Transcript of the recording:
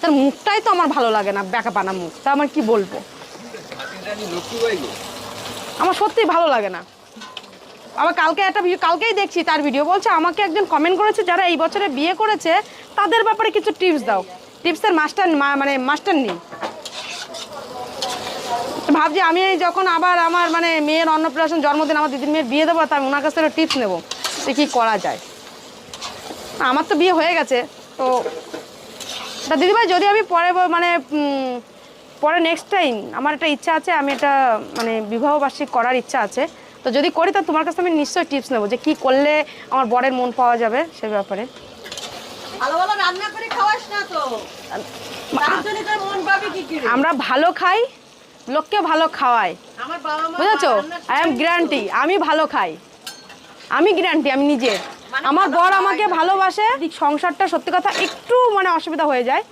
তার মুখটাই তো আমার ভালো লাগে না, ব্যাকা পানা মুখ, তা আমার কি বলবো, আমার সত্যিই ভালো লাগে না। আবার কালকে একটা ভিডিও, কালকেই দেখছি তার ভিডিও, বলছে আমাকে একজন কমেন্ট করেছে যারা এই বছরে বিয়ে করেছে তাদের ব্যাপারে কিছু টিপস দাও, টিপসের মাস্টার মানে মাস্টার নেই। ভাবছি আমি যখন আবার আমার মানে মেয়ের অন্নপ্রাশন জন্মদিন আমার দিদির মেয়ের বিয়ে দেবো, তা আমি ওনার কাছ থেকে টিপস নেবো যে কী করা যায়। আমার তো বিয়ে হয়ে গেছে, তো তা দিদিভাই যদি আমি পরে মানে পরে নেক্সট টাইম আমার একটা ইচ্ছা আছে, আমি একটা মানে বিবাহবার্ষিক করার ইচ্ছা আছে, তো যদি করি তা তোমার কাছে আমি নিশ্চয়ই টিপস নেবো যে কী করলে আমার বরের মন পাওয়া যাবে সে ব্যাপারে। ভালো ভালো রান্না করে খাওয়াস না তো, তার জন্য তোর মন পাবে কি করে? আমরা ভালো খাই, লোককে ভালো খাওয়াই, আমার বাবা মা বুঝেছো? আই এম গ্যারান্টি আমি ভালো খাই, আমি গ্যারান্টি আমি নিজে, আমার বর আমাকে ভালোবাসে। সংসারটা সত্যি কথা একটু মানে অসুবিধা হয়ে যায়,